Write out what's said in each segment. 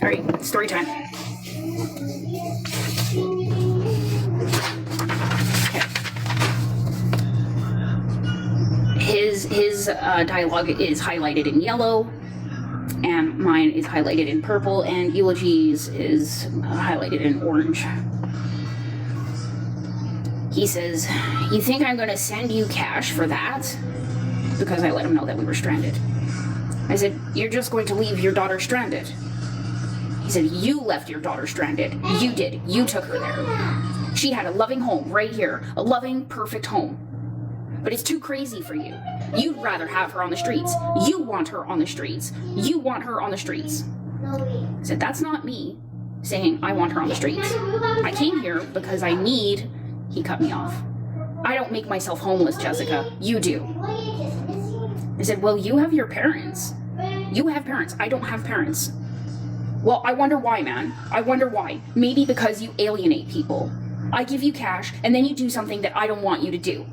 All right, story time. Okay. His dialogue is highlighted in yellow, and mine is highlighted in purple, and Eulogy's is highlighted in orange. He says, "You think I'm going to send you cash for that?" Because I let him know that we were stranded. I said, "You're just going to leave your daughter stranded." He said, "You left your daughter stranded. You did. You took her there. She had a loving home right here. A loving, perfect home. But it's too crazy for you. You'd rather have her on the streets. You want her on the streets. You want her on the streets." I said, "That's not me saying I want her on the streets. I came here because I need..." He cut me off. "I don't make myself homeless, Jessica. You do." I said, "Well, you have your parents. You have parents. I don't have parents." "Well, I wonder why, man. I wonder why. Maybe because you alienate people. I give you cash, and then you do something that I don't want you to do.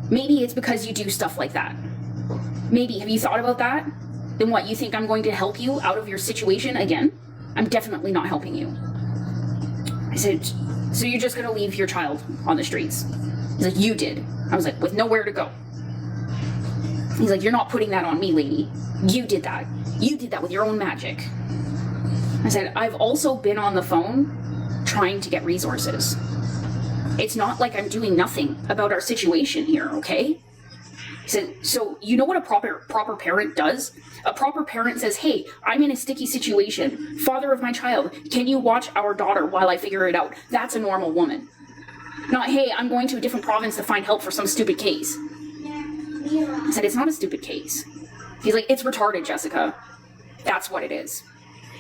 Maybe it's because you do stuff like that. Maybe. Have you thought about that? Then what, you think I'm going to help you out of your situation again? I'm definitely not helping you." I said, "So you're just going to leave your child on the streets?" He's like, "You did." I was like, "With nowhere to go." He's like, "You're not putting that on me, lady. You did that. You did that with your own magic." I said, "I've also been on the phone trying to get resources. It's not like I'm doing nothing about our situation here, okay?" He said, "So you know what a proper parent does? A proper parent says, 'Hey, I'm in a sticky situation. Father of my child, can you watch our daughter while I figure it out?' That's a normal woman. Not, 'Hey, I'm going to a different province to find help for some stupid case.'" I said, "It's not a stupid case." He's like, "It's retarded, Jessica. That's what it is.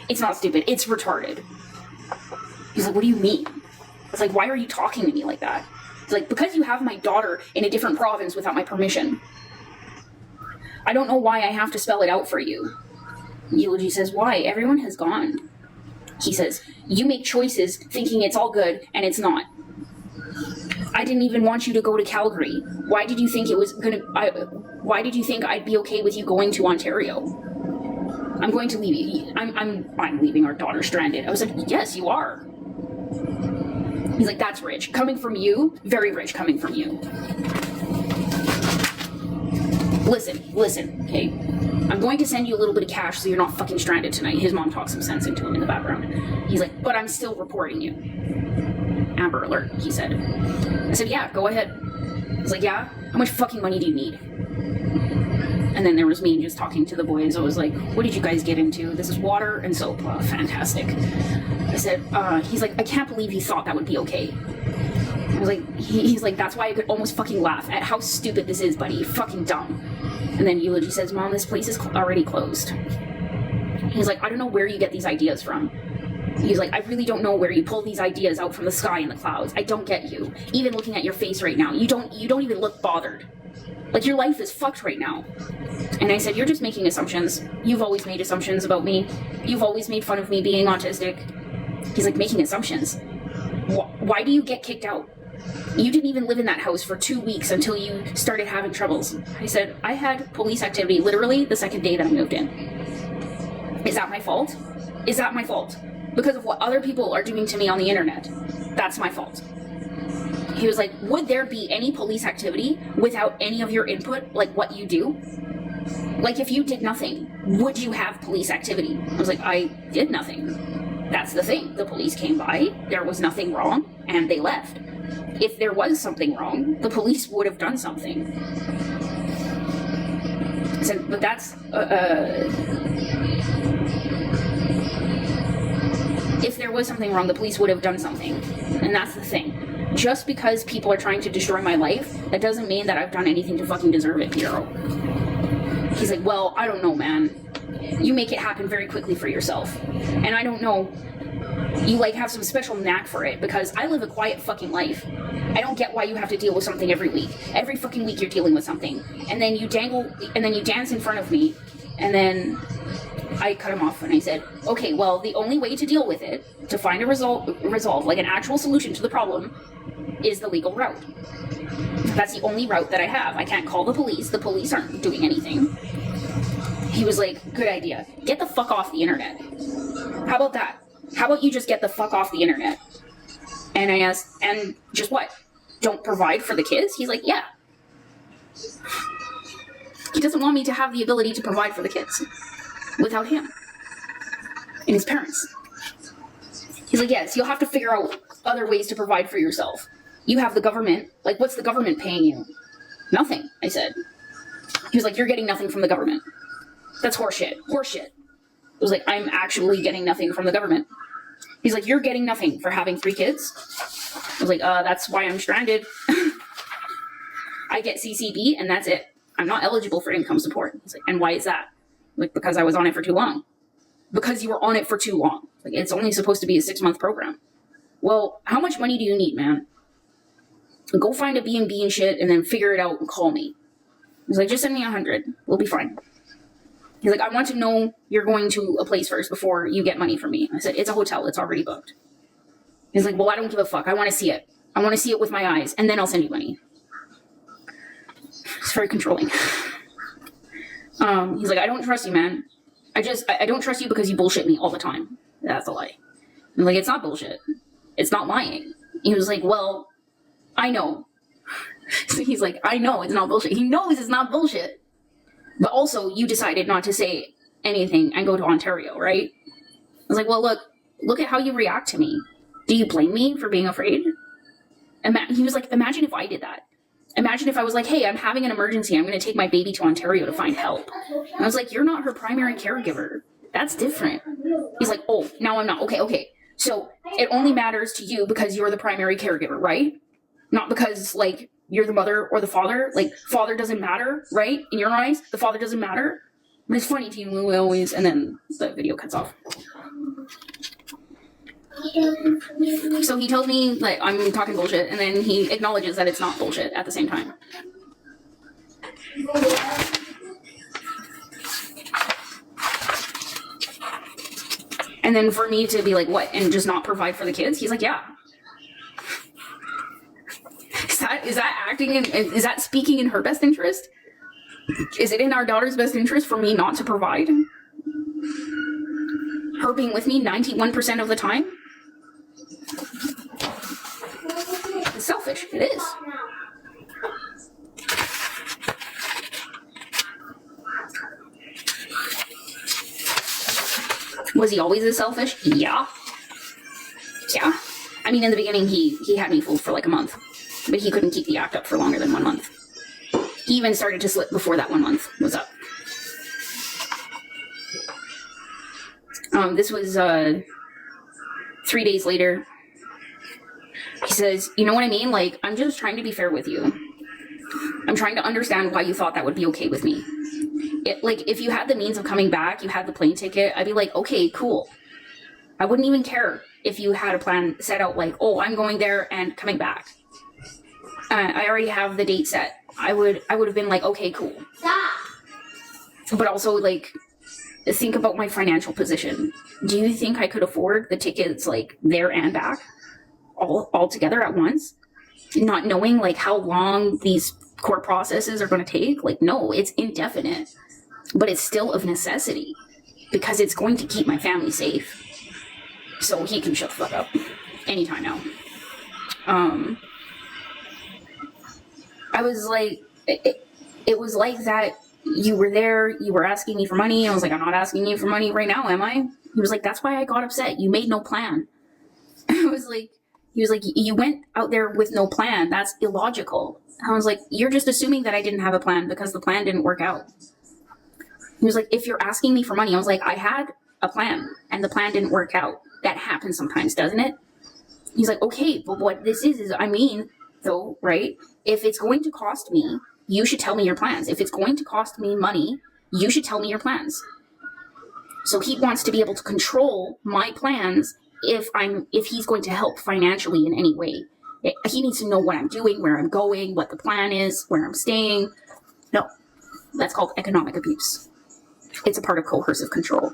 It's not stupid. It's retarded." He's like, "What do you mean?" I was like, "Why are you talking to me like that?" He's like, "Because you have my daughter in a different province without my permission. I don't know why I have to spell it out for you." Eulogy says, "Why? Everyone has gone." He says, "You make choices thinking it's all good, and it's not. I didn't even want you to go to Calgary. Why did you think why did you think I'd be okay with you going to Ontario? I'm going to leave you. I'm leaving our daughter stranded." I was like, "Yes, you are." He's like, "That's rich. Coming from you, very rich coming from you. Listen, okay? I'm going to send you a little bit of cash so you're not fucking stranded tonight." His mom talks some sense into him in the background. He's like, "But I'm still reporting you." "Amber Alert," he said. I said, "Yeah, go ahead." He's like, "Yeah? How much fucking money do you need?" And then there was me just talking to the boys. I was like, "What did you guys get into?" "This is water and soap." Fantastic. I said, he's like, "I can't believe you thought that would be okay." I was like, he's like, "That's why I could almost fucking laugh at how stupid this is, buddy. You're fucking dumb." And then Eulogy says, "Mom, this place is already closed." He's like, "I don't know where you get these ideas from." He's like, "I really don't know where you pull these ideas out from the sky and the clouds. I don't get you. Even looking at your face right now, you don't even look bothered. Like, your life is fucked right now." And I said, "You're just making assumptions. You've always made assumptions about me. You've always made fun of me being autistic." He's like, "Making assumptions? Why do you get kicked out? You didn't even live in that house for 2 weeks until you started having troubles." I said, "I had police activity literally the second day that I moved in. Is that my fault? Is that my fault? Because of what other people are doing to me on the internet. That's my fault." He was like, "Would there be any police activity without any of your input, like what you do? Like, if you did nothing, would you have police activity?" I was like, "I did nothing. That's the thing. The police came by, there was nothing wrong, and they left. If there was something wrong, the police would have done something." I said, "But that's, if there was something wrong, the police would have done something. And that's the thing. Just because people are trying to destroy my life, that doesn't mean that I've done anything to fucking deserve it, Piero." He's like, "Well, I don't know, man. You make it happen very quickly for yourself. And I don't know, you like have some special knack for it, because I live a quiet fucking life. I don't get why you have to deal with something every week. Every fucking week you're dealing with something. And then you dance in front of me, and then..." I cut him off and I said, "Okay, well, the only way to deal with it, to find a resolve, like an actual solution to the problem, is the legal route. That's the only route that I have. I can't call the police. The police aren't doing anything." He was like, "Good idea. Get the fuck off the internet." How about that? How about you just get the fuck off the internet? And I asked, and just what? Don't provide for the kids? He's like, yeah. He doesn't want me to have the ability to provide for the kids without him and his parents. He's like, yes, you'll have to figure out other ways to provide for yourself. You have the government. Like, what's the government paying you? Nothing, I said. He was like, you're getting nothing from the government. That's horseshit. Horseshit. I was like, I'm actually getting nothing from the government. He's like, you're getting nothing for having 3 kids? I was like, that's why I'm stranded. I get CCB and that's it. I'm not eligible for income support. He's like, and why is that? Like, because I was on it for too long. Because you were on it for too long. Like, it's only supposed to be a 6-month program. Well, how much money do you need, man? Go find a B&B and shit and then figure it out and call me. He's like, just send me 100. We'll be fine. He's like, I want to know you're going to a place first before you get money from me. I said, it's a hotel. It's already booked. He's like, well, I don't give a fuck. I want to see it. I want to see it with my eyes, and then I'll send you money. It's very controlling. He's like, I don't trust you, man. I don't trust you because you bullshit me all the time. That's a lie. I'm like, it's not bullshit. It's not lying. He was like, well, I know. So he's like, I know it's not bullshit. He knows it's not bullshit. But also, you decided not to say anything and go to Ontario, right? I was like, well, look at how you react to me. Do you blame me for being afraid? He was like, imagine if I did that. Imagine if I was like, hey, I'm having an emergency. I'm going to take my baby to Ontario to find help. And I was like, you're not her primary caregiver. That's different. He's like, oh, now I'm not. Okay. So it only matters to you because you're the primary caregiver, right? Not because, like, you're the mother or the father. Like, father doesn't matter, right? In your eyes, the father doesn't matter. But it's funny to you always, and then the video cuts off. So he told me, like, I'm talking bullshit, and then he acknowledges that it's not bullshit at the same time. And then for me to be like, what, and just not provide for the kids? He's like, yeah. Is that speaking in her best interest? Is it in our daughter's best interest for me not to provide? Her being with me 91% of the time? It's selfish. It is. Was he always as selfish? Yeah. I mean, in the beginning, he had me fooled for like a month. But he couldn't keep the act up for longer than 1 month. He even started to slip before that 1 month was up. This was 3 days later. He says, you know what I mean? Like, I'm just trying to be fair with you. I'm trying to understand why you thought that would be okay with me. Like, if you had the means of coming back, you had the plane ticket, I'd be like, okay, cool. I wouldn't even care if you had a plan set out like, oh, I'm going there and coming back. I already have the date set. I would have been like, okay, cool. But also, like, think about my financial position. Do you think I could afford the tickets, like, there and back all together at once? Not knowing, like, how long these court processes are going to take? Like, no, it's indefinite. But it's still of necessity because it's going to keep my family safe. So he can shut the fuck up anytime now. I was like, it was like that. You were there, you were asking me for money. I was like, I'm not asking you for money right now, am I? He was like, that's why I got upset. You made no plan. He was like, you went out there with no plan. That's illogical. I was like, you're just assuming that I didn't have a plan because the plan didn't work out. He was like, if you're asking me for money, I was like, I had a plan and the plan didn't work out. That happens sometimes, doesn't it? He's like, okay, but what this is I mean, though, right? If it's going to cost me, you should tell me your plans. If it's going to cost me money, you should tell me your plans. So he wants to be able to control my plans if he's going to help financially in any way. He needs to know what I'm doing, where I'm going, what the plan is, where I'm staying. No, that's called economic abuse. It's a part of coercive control.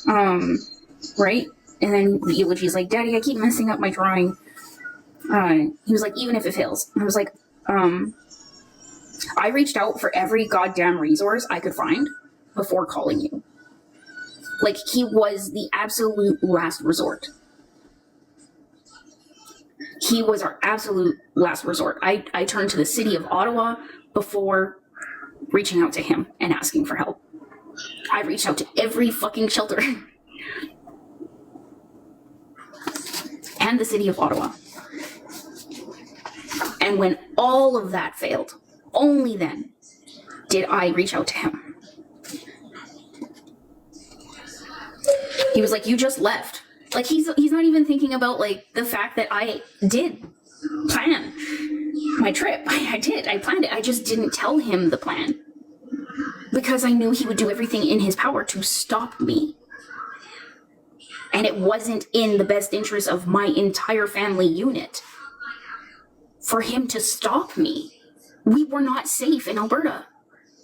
Right? And then the eulogy's like, Daddy, I keep messing up my drawing. He was like, even if it fails. I was like, I reached out for every goddamn resource I could find before calling you. Like, he was the absolute last resort. He was our absolute last resort. I turned to the city of Ottawa before reaching out to him and asking for help. I reached out to every fucking shelter and the city of Ottawa. And when all of that failed, only then did I reach out to him. He was like, you just left. Like, he's not even thinking about, like, the fact that I did plan my trip. I did. I planned it. I just didn't tell him the plan because I knew he would do everything in his power to stop me. And it wasn't in the best interest of my entire family unit for him to stop me. We were not safe in Alberta.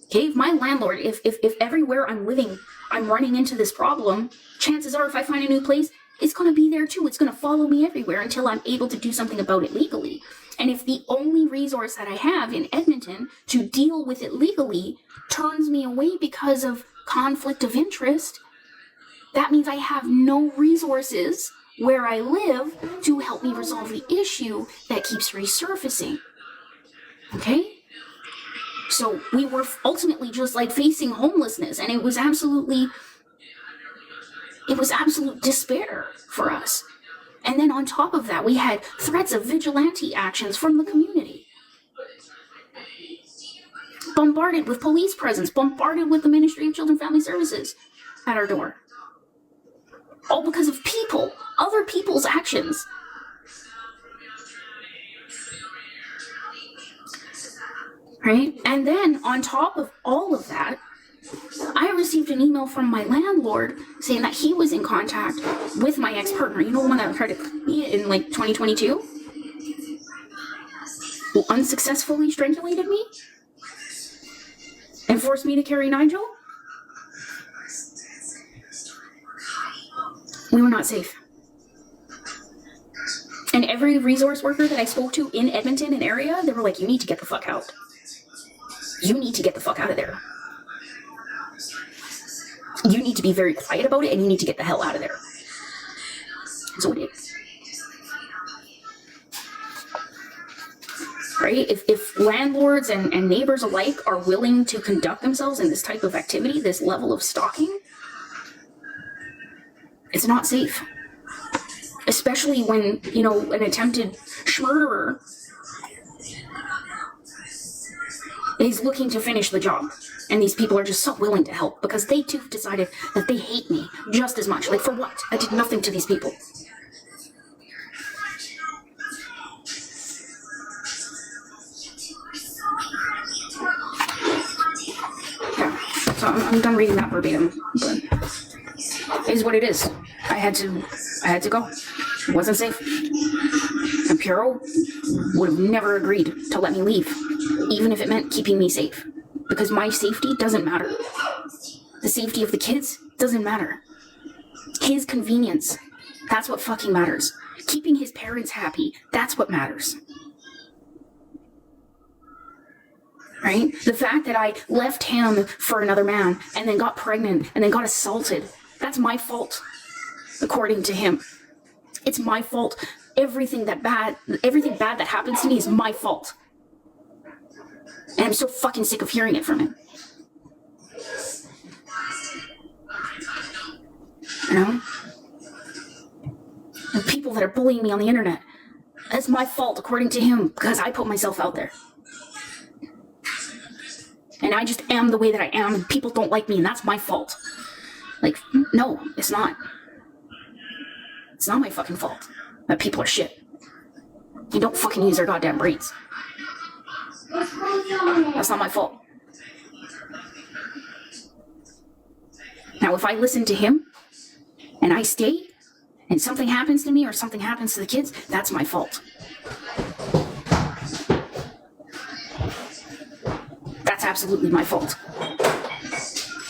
Okay, if my landlord, if everywhere I'm living, I'm running into this problem, chances are if I find a new place, it's going to be there too. It's going to follow me everywhere until I'm able to do something about it legally. And if the only resource that I have in Edmonton to deal with it legally turns me away because of conflict of interest, that means I have no resources where I live to help me resolve the issue that keeps resurfacing. Okay? So we were ultimately just like facing homelessness, and it was absolute despair for us. And then on top of that, we had threats of vigilante actions from the community. Bombarded with police presence, bombarded with the Ministry of Children and Family Services at our door. All because of people, other people's actions. Right? And then on top of all of that, I received an email from my landlord saying that he was in contact with my ex-partner, you know, the one that tried to kill me in like 2022, who unsuccessfully strangulated me and forced me to carry Nigel. We were not safe. And every resource worker that I spoke to in Edmonton and area, they were like, you need to get the fuck out. You need to get the fuck out of there. You need to be very quiet about it, and you need to get the hell out of there. So it is. Right? If landlords and neighbors alike are willing to conduct themselves in this type of activity, this level of stalking, it's not safe. Especially when, you know, an attempted murderer is looking to finish the job. And these people are just so willing to help because they too have decided that they hate me just as much. Like, for what? I did nothing to these people. Yeah, so I'm done reading that verbatim, but it is what it is. I had to go. It wasn't safe. And Piero would have never agreed to let me leave, even if it meant keeping me safe. Because my safety doesn't matter. The safety of the kids doesn't matter. His convenience, that's what fucking matters. Keeping his parents happy, that's what matters. Right? The fact that I left him for another man and then got pregnant and then got assaulted, that's my fault, according to him. It's my fault. Everything bad that happens to me is my fault. And I'm so fucking sick of hearing it from him. You know? The people that are bullying me on the internet, that's my fault, according to him, because I put myself out there. And I just am the way that I am, and people don't like me, and that's my fault. Like, no, it's not. It's not my fucking fault that people are shit. You don't fucking use their goddamn brains. That's not my fault. Now, if I listen to him and I stay and something happens to me or something happens to the kids, that's my fault. That's absolutely my fault.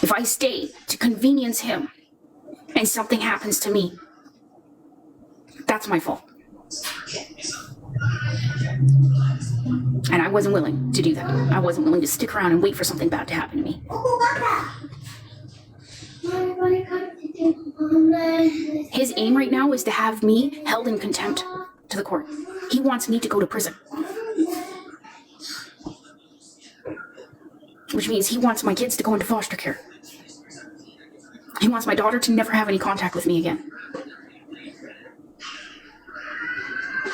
If I stay to convenience him and something happens to me, that's my fault. And I wasn't willing to do that. I wasn't willing to stick around and wait for something bad to happen to me. aim right now is to have me held in contempt to the court. He wants me to go to prison. Which means he wants my kids to go into foster care. He wants my daughter to never have any contact with me again.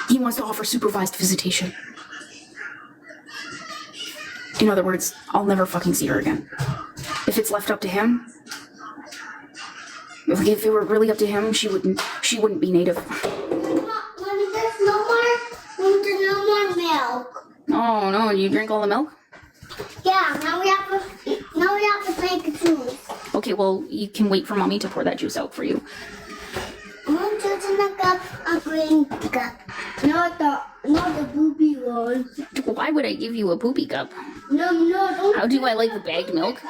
He wants to offer supervised visitation. In other words, I'll never fucking see her again. If it's left up to him, if it were really up to him, she wouldn't be native. Mommy, there's no more milk. Oh no, you drink all the milk? Yeah, now we have to make a juice. Okay, well, you can wait for mommy to pour that juice out for you. One juice in a cup, a green cup. Not the poopy one. Why would I give you a poopy cup? No, don't. How do I like the bagged milk?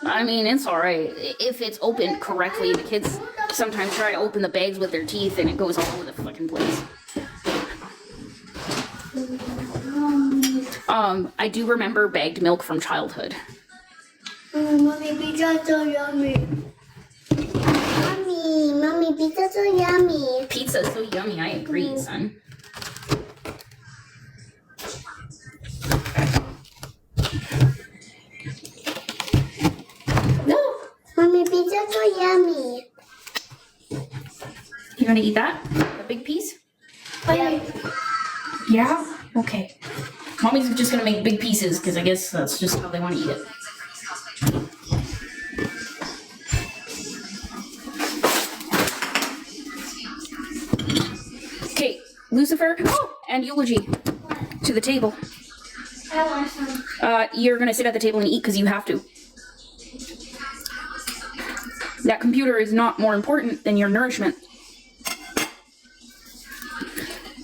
I mean, it's alright. If it's opened correctly, the kids sometimes try to open the bags with their teeth and it goes all over the fucking place. I do remember bagged milk from childhood. Mommy, pizza's so yummy. Mommy, pizza's so yummy. Pizza's so yummy, I agree, son. Mommy, pizza's so yummy. You gonna eat that? A big piece? Yeah. Yeah? Okay. Mommy's just gonna make big pieces because I guess that's just how they want to eat it. Okay, Lucifer, and eulogy to the table. I want some. You're gonna sit at the table and eat because you have to. That computer is not more important than your nourishment.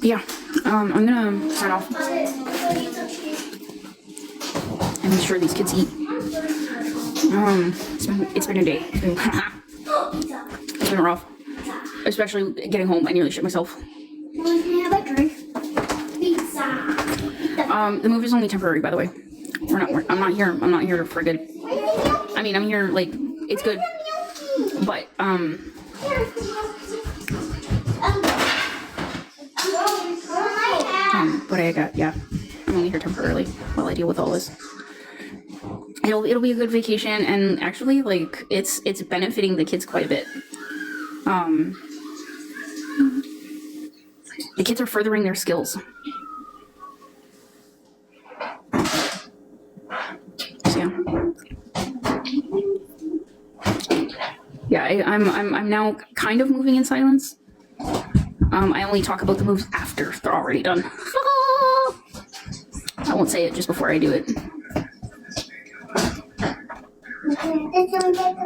Yeah, I'm gonna sign off and make sure these kids eat. It's been a day. It's been rough. Especially getting home. I nearly shit myself. Can I have a drink? Pizza. The move is only temporary, by the way. I'm not here for good. I mean, I'm here, like, it's good. But, but I'm only here temporarily while I deal with all this. It'll be a good vacation, and actually, like, it's benefiting the kids quite a bit. The kids are furthering their skills. So, yeah, I'm now kind of moving in silence. I only talk about the moves after they're already done. I won't say it just before I do it.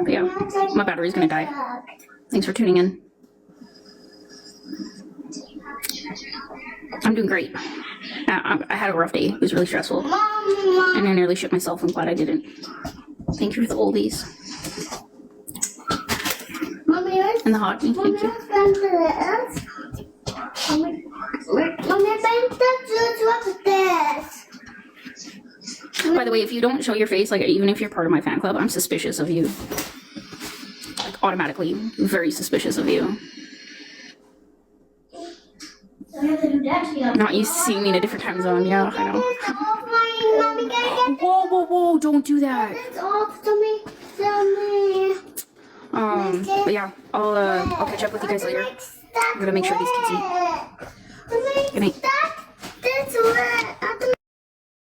But yeah, my battery's gonna die. Thanks for tuning in. I'm doing great. I had a rough day. It was really stressful. And I nearly shit myself. I'm glad I didn't. Thank you for the oldies. And the hot meat, thank you. By the way, if you don't show your face, like, even if you're part of my fan club, I'm suspicious of you. Like, automatically, very suspicious of you. Not used to seeing me in a different time zone. Yeah, I know. Whoa, whoa, whoa! Don't do that. But yeah, I'll catch up with you guys later. I'm gonna make sure these kids eat. Good night.